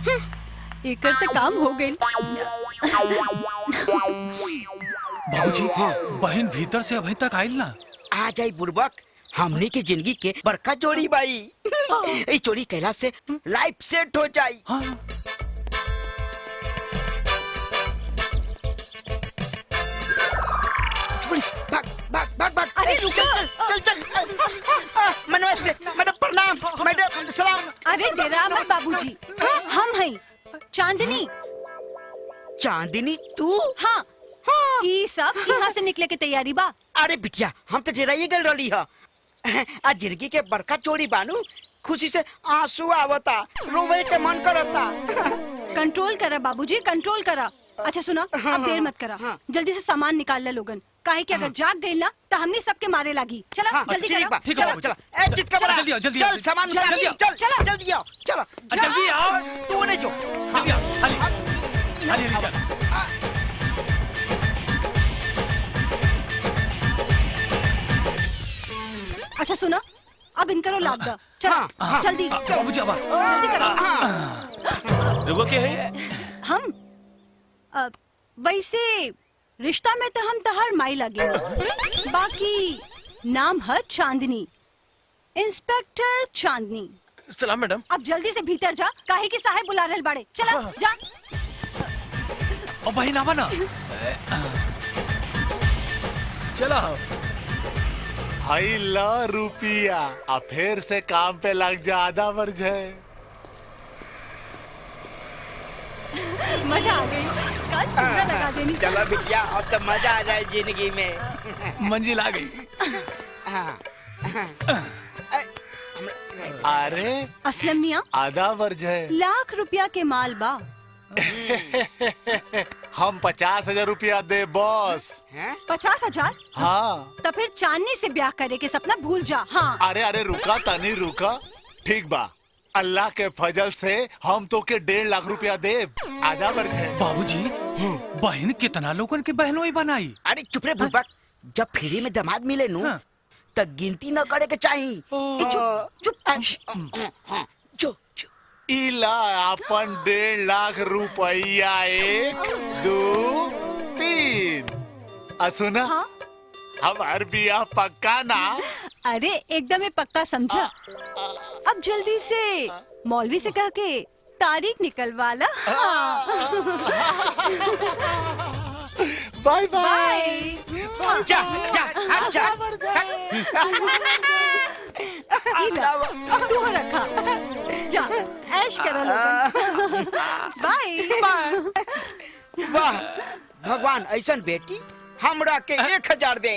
एकर तो काम हो गई। बाबूजी, हाँ बहन भीतर से अभी तक आयल ना। आ जाई बुड़बक, हमनी के जिंदगी के बड़का जोड़ी बाई। इस जोड़ी कहला से लाइफ सेट हो जाई। हाँ। पुलिस, भाग भाग भाग भाग। अरे रुको। चल चल चल चल। नमस्ते मैडम, प्रणाम मैडम, सलाम। अरे डेरा मत बाबूजी, हम हैं चांदनी। चांदनी तू? हाँ, ई सब यहाँ से निकले के तैयारी बा। अरे बिटिया, हम तो डेराइए गल रही है। आज जिंदगी के बड़का चोरी बानू, खुशी से आंसू आवता, रोवे के मन करता। कंट्रोल करा बाबूजी, कंट्रोल करा। अच्छा सुना, अब देर मत करा, जल्दी से सामान निकाल ले लोगन, काहे कि अगर जाग गई ना तो हमने सबके मारे लागी। चला जल्दी करा। ठीक है चला बाबूजी। चला। ए चित कबरा, जल्दी आओ, जल्दी चल आओ, सामान जल्दी उतार, आओ। चल चला। जल्दी आओ, चलो जल्दी आओ। तू नहीं जो। जल्दी आओ, हाली चल। अच्छा सुना, अब इनकरो लाद दा। चला जल्दी बाबूजी अब जल्दी करो। रुको क्या है? हम वैसे रिश्ता में तो हम तहर माई लगे, बाकी नाम है चांदनी, इंस्पेक्टर चांदनी। सलाम मैडम। अब जल्दी से भीतर जा, काहे कि साहब बुला रहे बड़े। चला जा। ओ बहन आवा ना। चला। हाई ला रुपिया, अब फिर से काम पे लग जा, आधा वर्ज है। मजा आ गई, कल पूरा लगा देनी। चलो बिटिया, अब तो मजा आ जाए जिंदगी में। मंजिल आ गई। अरे असलम मियाँ, आधा वर्ज है। लाख रुपया के माल बा। हम 50,000 रुपया दे बॉस। 50,000? हाँ। तो फिर चांदनी से ब्याह करे के सपना भूल जा। हाँ। अरे अरे रुका तनी रुका। ठीक बा, अल्लाह के फजल से हम तो के 1.5 लाख रुपया दे, आधा वर्ज है। बाबूजी, बहन कितना लोगन के बहनों ही बनाई। अरे चुप रे बुड़बक, जब फ्री में दामाद मिले नू तो गिनती न करे के चाहिए। चुप चुप। इला अपन 1.5 लाख रुपया, 1 2 3। सुना, हमार बिया पक्का ना? अरे एकदम ही पक्का समझा। अब जल्दी से मौलवी से कह के तारीख निकलवा ला। Bye bye. बाय। जा जा अब जा। इला, तू रखा। जा, ऐश करा लोगन। बाय। वाह भगवान, ऐसन बेटी हमरा के 1000 दे।